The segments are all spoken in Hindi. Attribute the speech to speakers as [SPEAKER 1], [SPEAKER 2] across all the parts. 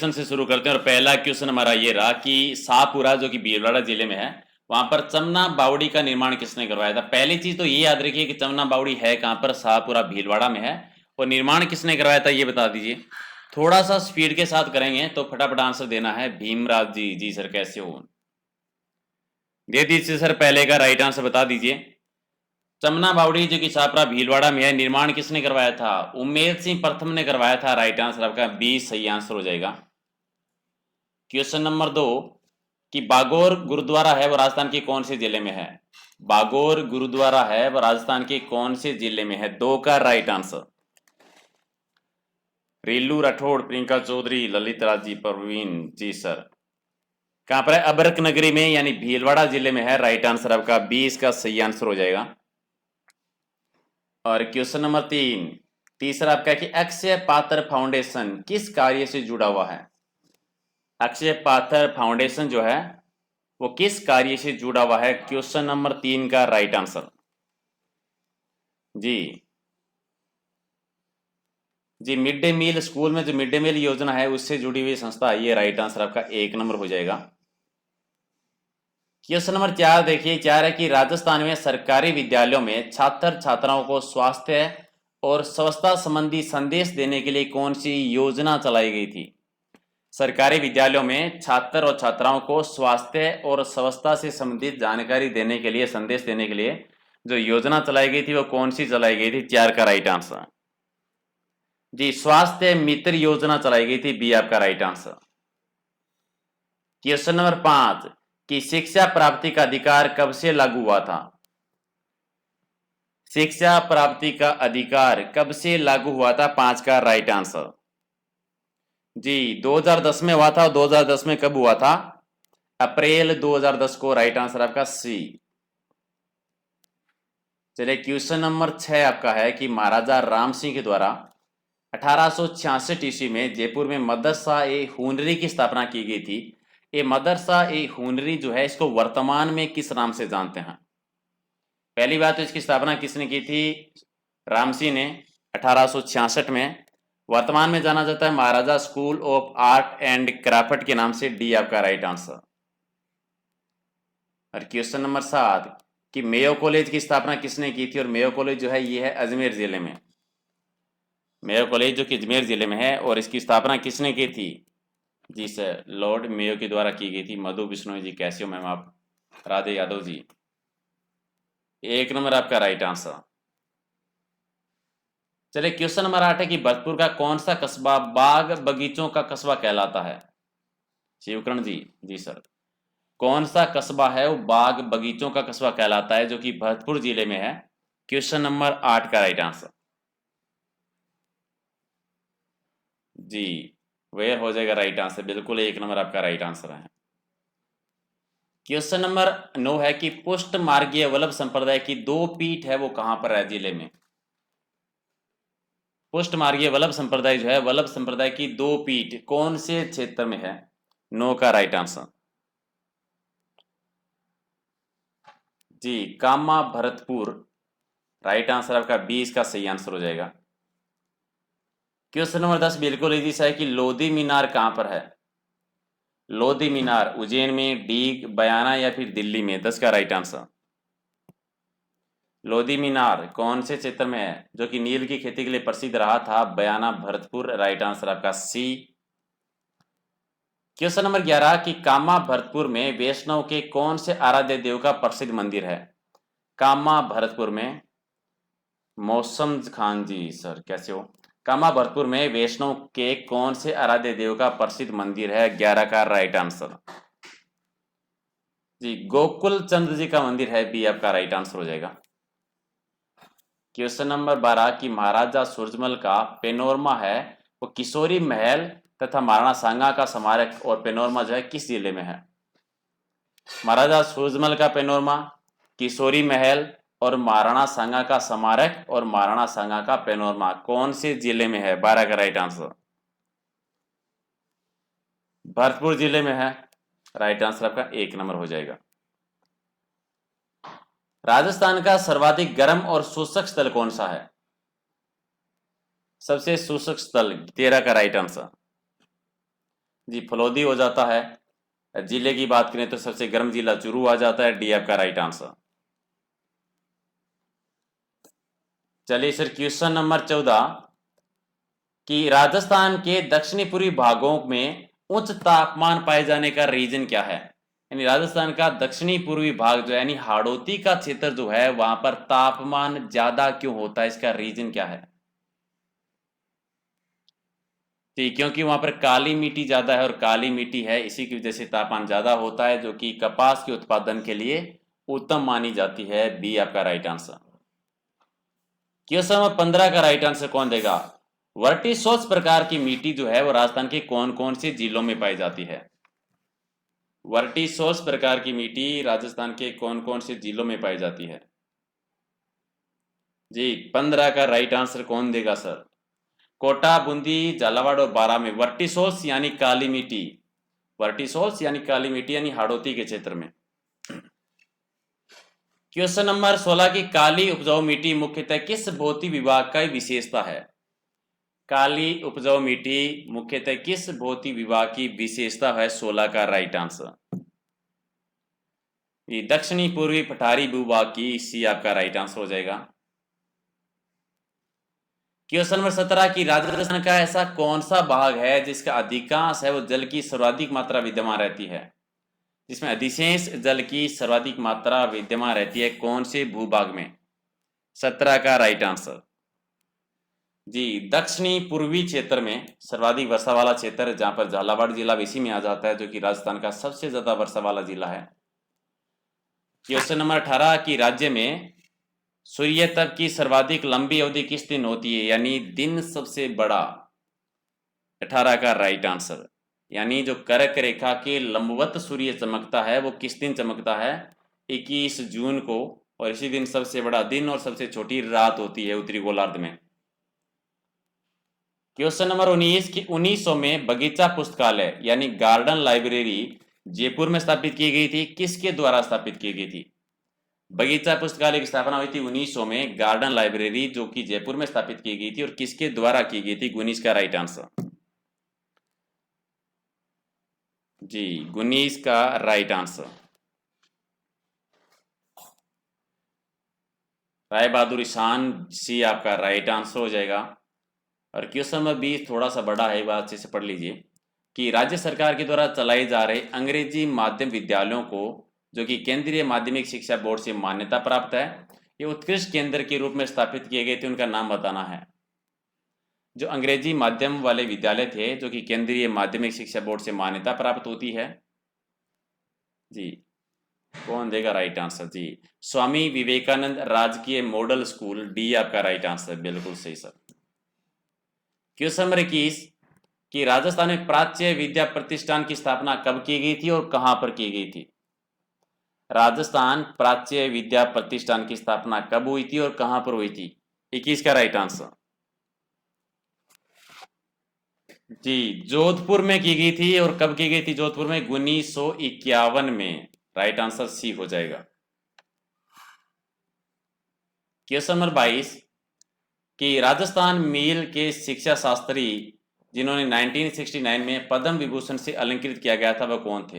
[SPEAKER 1] क्वेश्चन से शुरू करते हैं और पहला क्वेश्चन हमारा ये रहा कि शाहपुरा जो कि भीलवाड़ा जिले में है वहां पर चमना बावड़ी का निर्माण किसने करवाया था। पहली चीज तो ये याद रखिए कि चमना बावड़ी है कहां पर, शाहपुरा भीलवाड़ा में है। और निर्माण किसने करवाया था ये बता दीजिए। थोड़ा सा स्पीड के साथ करेंगे तो फटाफट आंसर देना है। भीमराव जी। जी सर, कैसे हो? दे दीजिए सर, पहले का राइट आंसर बता दीजिए। चमना बावड़ी जो कि शाहपुरा भीलवाड़ा में है, निर्माण किसने करवाया था? उम्मेद सिंह प्रथम ने करवाया था। राइट आंसर आपका बी सही आंसर हो जाएगा। क्वेश्चन नंबर 2 कि बागौर गुरुद्वारा है वो राजस्थान के कौन से जिले में है? बागौर गुरुद्वारा है वो राजस्थान के कौन से जिले में है? 2 का right answer. रीलू Rathore, Priyanka Chaudhary, Lalit Raj ji, Parveen ji sir. कहां पर है? अबरक नगरी में यानी भीलवाड़ा जिले में है। राइट आंसर आपका 20 का सही आंसर हो जाएगा। और क्वेश्चन नंबर 3 तीसरा आपका कि अक्षय पात्र फाउंडेशन किस कार्य से जुड़ा हुआ है? अक्षय पात्र फाउंडेशन जो है वो किस कार्य से जुड़ा हुआ है? क्वेश्चन नंबर 3 का राइट आंसर। जी जी, मिड डे मील, स्कूल में जो मिड डे मील योजना है उससे जुड़ी हुई संस्था, ये राइट आंसर आपका 1 नंबर हो जाएगा। क्वेश्चन नंबर 4 देखिए, 4 है कि राजस्थान में सरकारी विद्यालयों में छात्र छात्राओं को स्वास्थ्य और स्वच्छता संबंधी संदेश देने के लिए कौन सी योजना चलाई गई थी? सरकारी विद्यालयों में छात्र और छात्राओं को स्वास्थ्य और स्वच्छता से संबंधित जानकारी देने के लिए, संदेश देने के लिए जो योजना चलाई गई थी वो कौन सी चलाई गई थी? 4 का राइट आंसर। जी, स्वास्थ्य मित्र योजना चलाई गई थी। बी आपका राइट आंसर। क्वेश्चन नंबर 5 कि शिक्षा प्राप्ति का अधिकार कब से लागू हुआ था? शिक्षा प्राप्ति का अधिकार कब से लागू हुआ था? 5 का राइट आंसर। जी, 2010 में हुआ था। 2010 में कब हुआ था? अप्रैल 2010 को। राइट आंसर आपका सी। चलिए, क्वेश्चन नंबर 6 आपका है कि महाराजा राम सिंह के द्वारा 1866 ईस्वी में जयपुर में मदरसा ए हुनरी की स्थापना की गई थी। ये मदरसा ए हुनरी जो है इसको वर्तमान में किस नाम से जानते हैं? पहली बात तो इसकी स्थापना किसने की थी? राम सिंह ने 1866 में। वर्तमान में जाना जाता है Maharaja school of art and craft के नाम से। डी आपका राइट आंसर। और क्वेश्चन नंबर 7 कि मेयो कॉलेज की स्थापना किसने की थी? और मेयो कॉलेज जो है ये है अजमेर जिले में। मेयो कॉलेज जो कि अजमेर जिले में है और इसकी स्थापना किसने की थी? जी सर, लॉर्ड मेयो के द्वारा की गई थी। मधु बिश्नोई जी, कैसे हो मैम आप? राधे यादव जी, 1 नंबर आपका राइट आंसर। चलिए, क्वेश्चन नंबर 8 है कि भरतपुर का कौन सा कस्बा बाग बगीचों का कस्बा कहलाता है? शिवकरण जी। जी सर, कौन सा कस्बा है वो बाग बगीचों का कस्बा कहलाता है जो कि भरतपुर जिले में है? क्वेश्चन नंबर 8 का राइट आंसर। जी, वेयर हो जाएगा राइट आंसर। बिल्कुल 1 नंबर आपका राइट आंसर है। क्वेश्चन नंबर 9 है कि पुष्ट मार्गीय वल्लभ संप्रदाय की 2 पीठ है वो कहां पर है जिले में? पुष्ट मार्गीय वल्लभ संप्रदाय जो है, वल्लभ संप्रदाय की 2 पीठ कौन से क्षेत्र में है? 9 का राइट आंसर। जी, कामा भरतपुर। राइट आंसर आपका 20 का सही आंसर हो जाएगा। क्वेश्चन नंबर 10 बिल्कुल इजी सा है कि लोधी मीनार कहां पर है? लोधी मीनार उज्जैन में, डीग, बयाना या फिर दिल्ली में? 10 का राइट आंसर। लोधी मीनार कौन से क्षेत्र में है जो कि नील की खेती के लिए प्रसिद्ध रहा था? बयाना, भरतपुर। राइट आंसर आपका सी। क्वेश्चन नंबर 11 कि कामा भरतपुर में वैष्णव के कौन से आराध्य देव का प्रसिद्ध मंदिर है? कामा भरतपुर में मौसम खान जी सर, कैसे हो? कामा भरतपुर में वैष्णव के कौन से आराध्य देव का प्रसिद्ध मंदिर है? 11 का राइट आंसर। जी, गोकुल चंद्र जी का मंदिर है। बी आपका राइट आंसर हो जाएगा। क्वेश्चन नंबर 12 कि महाराजा सूरजमल का पेनोरमा है वो किशोरी महल तथा महाराणा सांगा का स्मारक और पेनोरमा जो है किस जिले में है? महाराजा सूरजमल का पेनोरमा, किशोरी महल और महाराणा सांगा का स्मारक और महाराणा सांगा का पेनोरमा कौन से जिले में है? 12 का राइट आंसर। भरतपुर जिले में है। राइट आंसर आपका 1 नंबर हो जाएगा। राजस्थान का सर्वाधिक गर्म और शुष्क स्थल कौन सा है? सबसे शुष्क स्थल 13 का राइट आंसर। जी फलोदी हो जाता है। जिले की बात करें तो सबसे गर्म जिला चूरू आ जाता है। डी आपका राइट आंसर। चलिए सर क्वेश्चन नंबर 14 कि राजस्थान के दक्षिणी पूर्वी भागों में उच्च तापमान पाए जाने का रीजन क्या है। यानी राजस्थान का दक्षिणी पूर्वी भाग जो है यानी हाड़ौती का क्षेत्र जो है वहां पर तापमान ज्यादा क्यों होता है, इसका रीजन क्या है। ठीक, क्योंकि वहां पर काली मिट्टी ज्यादा है और काली मिट्टी है इसी की वजह से तापमान ज्यादा होता है, जो कि कपास के उत्पादन के लिए उत्तम मानी जाती है। बी आपका राइट आंसर। क्वेश्चन नंबर 15 का राइट आंसर कौन देगा। वर्टिसोस प्रकार की मिट्टी जो है वो राजस्थान के कौन कौन से जिलों में पाई जाती है। वर्टिसोस प्रकार की मिट्टी राजस्थान के कौन कौन से जिलों में पाई जाती है। जी 15 का राइट आंसर कौन देगा सर। कोटा, बूंदी, झालावाड़ और बारां में वर्टिसोस यानी काली मिट्टी, वर्टिसोस यानी काली मिट्टी यानी हाड़ौती के क्षेत्र में। क्वेश्चन नंबर 16 की काली उपजाऊ मिट्टी मुख्यतः किस भौतिक विभाग का विशेषता है। काली उपजाऊ मिट्टी मुख्यतः किस भौतिक विभाग की विशेषता है। 16 का राइट आंसर ये दक्षिणी पूर्वी पठारी भूभाग की, सी आपका राइट आंसर हो जाएगा। क्वेश्चन नंबर 17 की राजस्थान का ऐसा कौन सा भाग है जिसका अधिकांश है वो जल की सर्वाधिक मात्रा विद्यमान रहती है, जिसमें अधिशेष जल की सर्वाधिक मात्रा विद्यमान रहती है, कौन से भूभाग में। 17 का राइट आंसर जी दक्षिणी पूर्वी क्षेत्र में सर्वाधिक वर्षा वाला क्षेत्र, जहां पर झालावाड़ जिला इसी में आ जाता है, जो कि राजस्थान का सबसे ज्यादा वर्षा वाला जिला है। क्वेश्चन नंबर 18 की राज्य में सूर्य तप की सर्वाधिक लंबी अवधि किस दिन होती है, यानी दिन सबसे बड़ा। 18 का राइट आंसर यानी जो कर्क रेखा के लंबवत सूर्य चमकता है वो किस दिन चमकता है, 21 जून को, और इसी दिन सबसे बड़ा दिन और सबसे छोटी रात होती है उत्तरी गोलार्ध में। क्वेश्चन नंबर 19 की 1900 में बगीचा पुस्तकालय यानी गार्डन लाइब्रेरी जयपुर में स्थापित की गई थी, किसके द्वारा स्थापित की गई थी। बगीचा पुस्तकालय की स्थापना हुई थी 1900 में, गार्डन लाइब्रेरी जो कि जयपुर में स्थापित की गई थी और किसके द्वारा की गई थी। 19 का राइट आंसर जी 19 का राइट आंसर राय बहादुर ईशान, सी आपका राइट आंसर हो जाएगा। और क्वेश्चन नंबर 20 थोड़ा सा बड़ा है, बात अच्छे से पढ़ लीजिए कि राज्य सरकार के द्वारा चलाए जा रहे अंग्रेजी माध्यम विद्यालयों को जो कि केंद्रीय माध्यमिक शिक्षा बोर्ड से मान्यता प्राप्त है, ये उत्कृष्ट केंद्र के रूप में स्थापित किए गए थे, उनका नाम बताना है। जो अंग्रेजी माध्यम वाले विद्यालय थे जो कि केंद्रीय माध्यमिक शिक्षा बोर्ड से मान्यता प्राप्त होती है, जी कौन देगा राइट आंसर। जी स्वामी विवेकानंद राजकीय मॉडल स्कूल, डी आपका राइट आंसर, बिल्कुल सही सर। क्वेश्चन नंबर 21 कि राजस्थान में प्राच्य विद्या प्रतिष्ठान की स्थापना कब की गई थी और कहां पर की गई थी। राजस्थान प्राच्य विद्या प्रतिष्ठान की स्थापना कब हुई थी और कहां पर हुई थी। 21 का राइट आंसर जी जोधपुर में की गई थी, और कब की गई थी जोधपुर में, 1951 में। राइट आंसर सी हो जाएगा। क्वेश्चन नंबर 22 कि राजस्थान मेल के शिक्षा शास्त्री जिन्होंने 1969 में पद्म विभूषण से अलंकृत किया गया था वह कौन थे।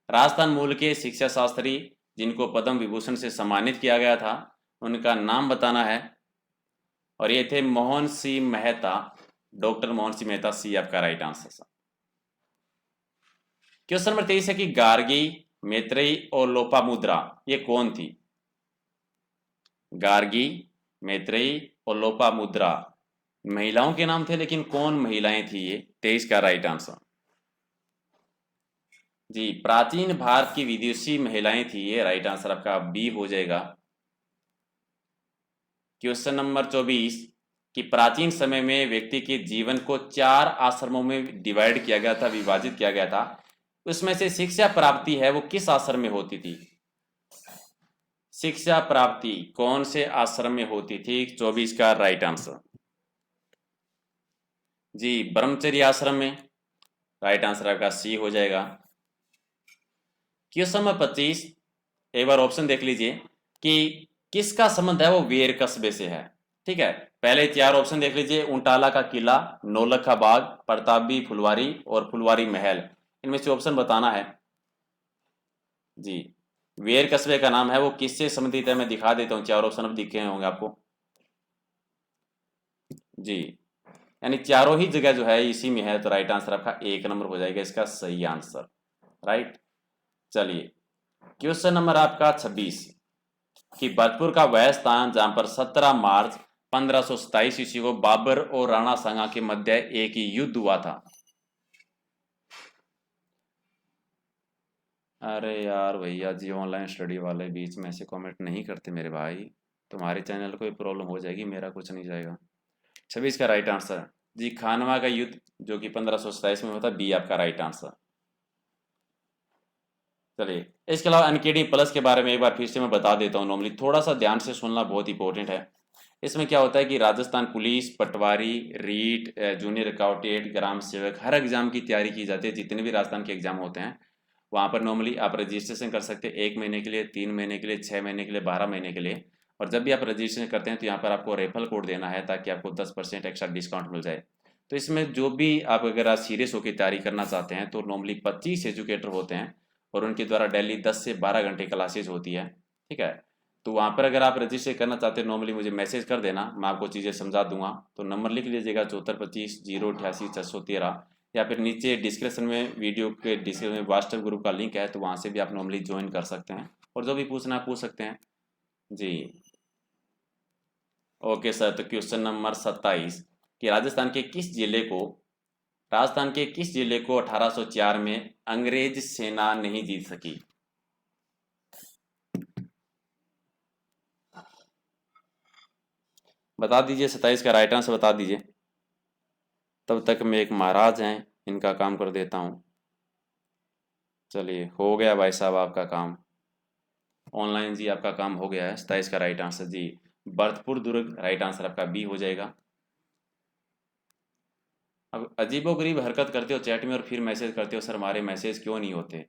[SPEAKER 1] राजस्थान मूल के शिक्षा शास्त्री जिनको पद्म विभूषण से सम्मानित किया गया था उनका नाम बताना है, और ये थे मोहन सिंह मेहता, डॉक्टर मोहन सिंह मेहता, सी आपका राइट आंसर। क्वेश्चन नंबर 23 है कि गार्गी, मैत्रेयी और लोपामुद्रा ये कौन थी। गार्गी, मैत्रेयी और लोपामुद्रा महिलाओं के नाम थे, लेकिन कौन महिलाएं थी ये। 23 का राइट आंसर जी प्राचीन भारत की विदेशी महिलाएं थी ये, राइट आंसर आपका बी हो जाएगा। क्वेश्चन नंबर 24 कि प्राचीन समय में व्यक्ति के जीवन को 4 आश्रमों में डिवाइड किया गया था, विभाजित किया गया था, उसमें से शिक्षा प्राप्ति है वो किस आश्रम में होती थी। शिक्षा प्राप्ति कौन से आश्रम में होती थी। 24 का राइट आंसर जी ब्रह्मचर्य आश्रम में, राइट आंसर आपका सी हो जाएगा। क्वेश्चन नंबर 25 एक बार ऑप्शन देख लीजिए कि किसका संबंध है वो वेर कस्बे से है। ठीक है, पहले चार ऑप्शन देख लीजिए। उंटाला का किला, नौलखा बाग, प्रतापी फुलवारी और फुलवारी महल। इनमें से ऑप्शन बताना है जी। वेर कस्बे का नाम है वो किससे संबंधित है, मैं दिखा देता हूँ, चार ऑप्शन अब दिखे होंगे आपको जी। यानी चारों ही जगह जो है इसी में है, तो राइट आंसर आपका एक नंबर हो जाएगा इसका सही आंसर। राइट, चलिए क्वेश्चन नंबर आपका 26 कि भरतपुर का वह स्थान जहां पर 17 मार्च 1527 ईस्वी को बाबर और राणा सांगा के मध्य एक युद्ध हुआ था। अरे यार भैया जी, ऑनलाइन स्टडी वाले बीच में से कमेंट नहीं करते मेरे भाई, तुम्हारे चैनल को प्रॉब्लम हो जाएगी, मेरा कुछ नहीं जाएगा। 26 का राइट आंसर जी, खानवा का युद्ध जो कि 1527 में होता, बी आपका राइट आंसर। चलिए, इसके अलावा अनकेडी प्लस के बारे में एक बार फिर से मैं बता देता हूँ। नॉर्मली थोड़ा सा ध्यान से सुनना बहुत इंपॉर्टेंट है। इसमें क्या होता है कि राजस्थान पुलिस, पटवारी, रीट, जूनियर अकाउंटेंट, ग्राम सेवक, हर एग्जाम की तैयारी की जाती है। जितने भी राजस्थान के एग्जाम होते हैं वहाँ पर नॉर्मली आप रजिस्ट्रेशन कर सकते हैं 1 महीने के लिए, 3 महीने के लिए, 6 महीने के लिए, 12 महीने के लिए। और जब भी आप रजिस्ट्रेशन करते हैं तो यहाँ पर आपको रेफरल कोड देना है ताकि आपको 10% एक्स्ट्रा डिस्काउंट मिल जाए। तो इसमें जो भी आप अगर आप सीरियस होकर तैयारी करना चाहते हैं तो नॉर्मली 25 एजुकेटर होते हैं और उनके द्वारा डेली 10 से 12 घंटे क्लासेज होती है। ठीक है, तो वहाँ पर अगर आप रजिस्टर करना चाहते हैं नॉर्मली मुझे मैसेज कर देना, मैं आपको चीज़ें समझा दूंगा। तो नंबर लिख लीजिएगा 7425 088 613, या फिर नीचे डिस्क्रिप्शन में, वीडियो के डिस्क्रिप्शन में व्हाट्सएप ग्रुप का लिंक है, तो वहाँ से भी आप नॉर्मली ज्वाइन कर सकते हैं और जो भी पूछना है पूछ सकते हैं जी। ओके सर, तो क्वेश्चन नंबर 27 कि राजस्थान के किस जिले को 1804 में अंग्रेज सेना नहीं जीत सकी। बता दीजिए, 27 का राइट आंसर बता दीजिए। तब तक मैं एक महाराज हैं, इनका काम कर देता हूँ। चलिए, हो गया भाई साहब आपका काम ऑनलाइन जी, आपका काम हो गया है। 27 का राइट आंसर जी भरतपुर दुर्ग, राइट आंसर आपका बी हो जाएगा। अब अजीबोगरीब हरकत करते हो चैट में और फिर मैसेज करते हो सर हमारे मैसेज क्यों नहीं होते।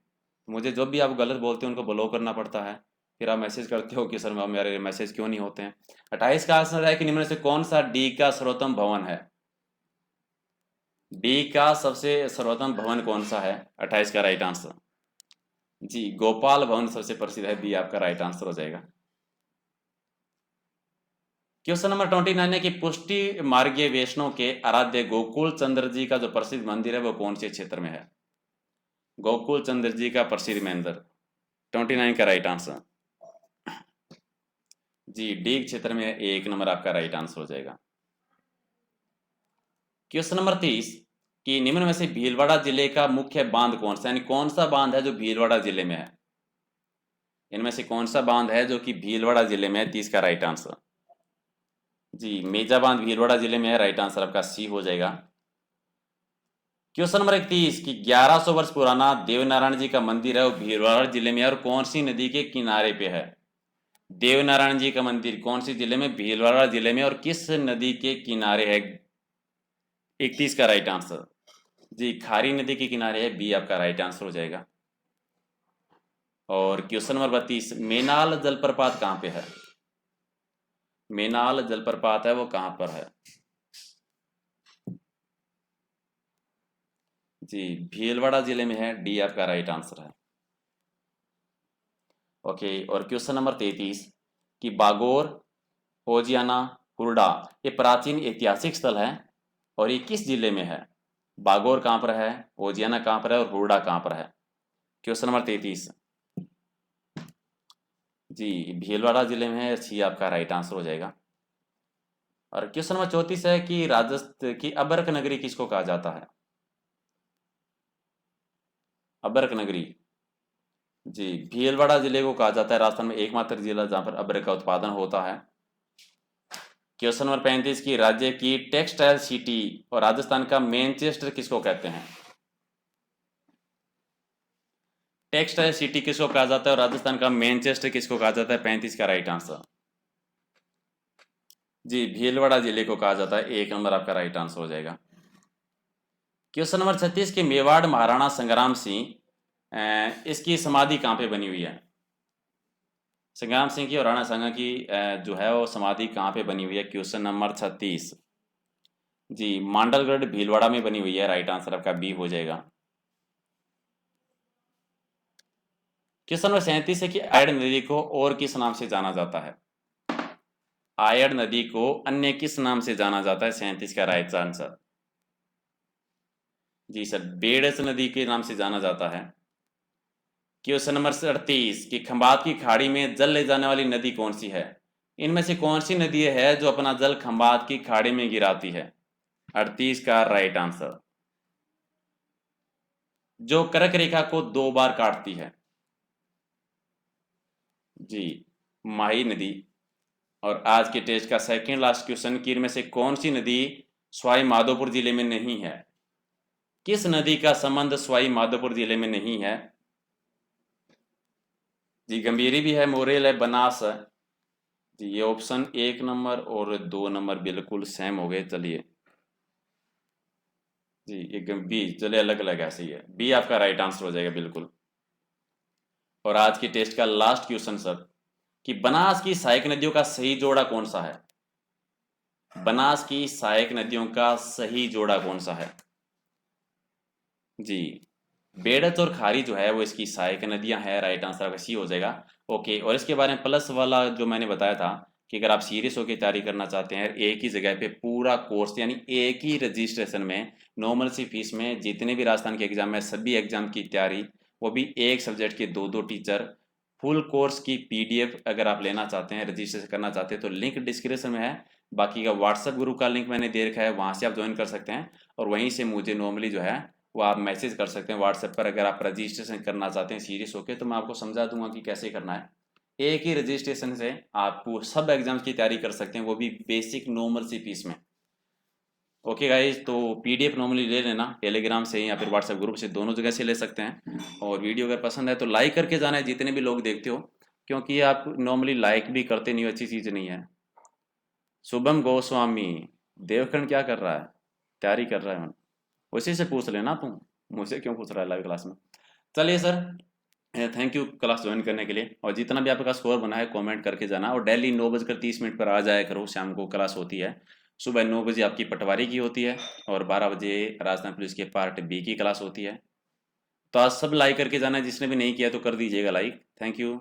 [SPEAKER 1] मुझे जब भी आप गलत बोलते हो उनको ब्लॉक करना पड़ता है, फिर आप मैसेज करते हो कि सर मेरे मैसेज क्यों नहीं होते हैं। 28 का आंसर है कि निम्न में से कौन सा डी का सर्वोत्तम भवन है। डी का सबसे सर्वोत्तम भवन कौन सा है, 28 का राइट आंसर जी गोपाल भवन सबसे प्रसिद्ध है, बी आपका राइट आंसर हो जाएगा। क्वेश्चन नंबर 29 है कि पुष्टि मार्गीय वैष्णव के आराध्य गोकुल चंद्र जी का जो प्रसिद्ध मंदिर है वो कौन से क्षेत्र में है। गोकुल चंद्र जी का प्रसिद्ध मंदिर, 29 का राइट आंसर जी डी क्षेत्र में, एक नंबर आपका राइट आंसर हो जाएगा। क्वेश्चन नंबर 30 कि निम्न में से भीलवाड़ा जिले का मुख्य बांध कौन सा, यानी कौन सा बांध है जो भीलवाड़ा जिले में है। इनमें से कौन सा बांध है जो कि भीलवाड़ा जिले में है, 30 का राइट आंसर जी मेजा बांध भीलवाड़ा जिले में है, राइट आंसर आपका सी हो जाएगा। क्वेश्चन नंबर 31 कि 1100 वर्ष पुराना देवनारायण जी का मंदिर है वो भीलवाड़ा जिले में है और कौन सी नदी के किनारे पे है। देवनारायण जी का मंदिर कौन सी जिले में, भीलवाड़ा जिले में, और किस नदी के किनारे है। 31 का राइट आंसर जी खारी नदी के किनारे है, बी आपका राइट आंसर हो जाएगा। और क्वेश्चन नंबर 32 मेनाल जलप्रपात कहाँ पे है। मेनाल जलप्रपात है वो कहाँ पर है जी भीलवाड़ा जिले में है, डी आपका राइट आंसर है। ओके, और क्वेश्चन नंबर 33 कि बागोर, होजियाना, हुरडा ये प्राचीन ऐतिहासिक स्थल है और ये किस जिले में है। बागोर कहाँ पर है, होजियाना कहाँ पर है और हुरडा कहाँ पर है। क्वेश्चन नंबर 33 जी भीलवाड़ा जिले में है, सी आपका राइट आंसर हो जाएगा। और क्वेश्चन नंबर 34 है कि राजस्थान की अबरक नगरी किसको कहा जाता है। अबरक नगरी जी भीलवाड़ा जिले को कहा जाता है, राजस्थान में एकमात्र जिला जहां पर अबरक का उत्पादन होता है। क्वेश्चन नंबर 35 की राज्य की टेक्सटाइल सिटी और राजस्थान का मैनचेस्टर किसको कहते हैं। टेक्सटाइल सिटी किसको कहा जाता है और राजस्थान का मैनचेस्टर किसको कहा जाता है, 35 का राइट आंसर जी भीलवाड़ा जिले को कहा जाता है, एक नंबर आपका राइट आंसर हो जाएगा। क्वेश्चन नंबर 36 के मेवाड़ महाराणा संग्राम सिंह इसकी समाधि कहाँ पे बनी हुई है। संग्राम सिंह की और राणा सांगा की जो है वो समाधि कहाँ पे बनी हुई है? क्वेश्चन नंबर 36 जी, मांडलगढ़ भीलवाड़ा में बनी हुई है। राइट आंसर आपका बी हो जाएगा। क्वेश्चन नंबर 37 है कि आयड नदी को और किस नाम से जाना जाता है? आयड नदी को अन्य किस नाम से जाना जाता है? 37 का राइट आंसर जी सर, बेड़स नदी के नाम से जाना जाता है। क्वेश्चन नंबर 38 कि खंबात की खाड़ी में जल ले जाने वाली नदी कौन सी है? इनमें से कौन सी नदी है जो अपना जल खंबात की खाड़ी में गिराती है? 38 का राइट आंसर जो कर्क रेखा को 2 बार काटती है। जी, माही नदी। और आज के टेस्ट का सेकंड लास्ट क्वेश्चन कि इनमें से कौन सी नदी सवाई माधोपुर जिले में नहीं है? किस नदी का संबंध सवाई माधोपुर जिले में नहीं है? जी, गंभीरी भी है, मोरेल है, बनास है। जी, ये ऑप्शन 1 नंबर और 2 नंबर बिल्कुल सेम हो गए। चलिए जी, एक बी, चले अलग अलग ऐसे ही है। बी आपका राइट आंसर हो जाएगा बिल्कुल। और आज की टेस्ट का लास्ट क्वेश्चन सर कि बनास की सहायक नदियों का सही जोड़ा कौन सा है? बनास की सहायक नदियों का सही जोड़ा कौन सा है? जी, बेड़च और खारी जो है वो इसकी सहायक नदियां हैं। राइट आंसर आपका सी हो जाएगा। ओके, और इसके बारे में प्लस वाला जो मैंने बताया था कि अगर आप सीरियस होकर तैयारी करना चाहते हैं, एक ही जगह पे पूरा कोर्स यानी एक ही रजिस्ट्रेशन में नॉर्मल सी फीस में जितने भी राजस्थान के एग्जाम है सभी एग्जाम की तैयारी, वो भी एक सब्जेक्ट के दो दो टीचर, फुल कोर्स की पीडीएफ अगर आप लेना चाहते हैं, रजिस्ट्रेशन करना चाहते हैं तो लिंक डिस्क्रिप्शन में है। बाकी का व्हाट्सएप ग्रुप का लिंक मैंने दे रखा है, वहाँ से आप ज्वाइन कर सकते हैं। और वहीं से मुझे नॉर्मली जो है वो आप मैसेज कर सकते हैं व्हाट्सएप पर। अगर आप रजिस्ट्रेशन करना चाहते हैं सीरियस होके तो मैं आपको समझा दूंगा कि कैसे करना है। एक ही रजिस्ट्रेशन से आप सब एग्जाम्स की तैयारी कर सकते हैं, वो भी बेसिक नॉर्मल सी फीस में। ओके गाइज, तो पीडीएफ नॉर्मली ले लेना टेलीग्राम से या फिर व्हाट्सएप ग्रुप से, दोनों जगह से ले सकते हैं। और वीडियो अगर पसंद है तो लाइक करके जाना है जितने भी लोग देखते हो, क्योंकि आप नॉर्मली लाइक भी करते नहीं हो, अच्छी चीज़ नहीं है। शुभम गोस्वामी, देवखंड क्या कर रहा है? तैयारी कर रहा है। उसी से पूछ लेना तुम, मुझसे क्यों पूछ रहा है लाइव क्लास में। चलिए sir, thank you class join करने के लिए। और जितना भी आपका स्कोर बना है कमेंट करके जाना। और डेली 9:30 पर आ जाया करो, शाम को क्लास होती है। सुबह 9 बजे आपकी पटवारी की होती है और 12 बजे राजस्थान पुलिस के पार्ट बी की क्लास होती है। तो आज सब लाइक करके जाना है, जिसने भी नहीं किया तो कर दीजिएगा लाइक। Thank you.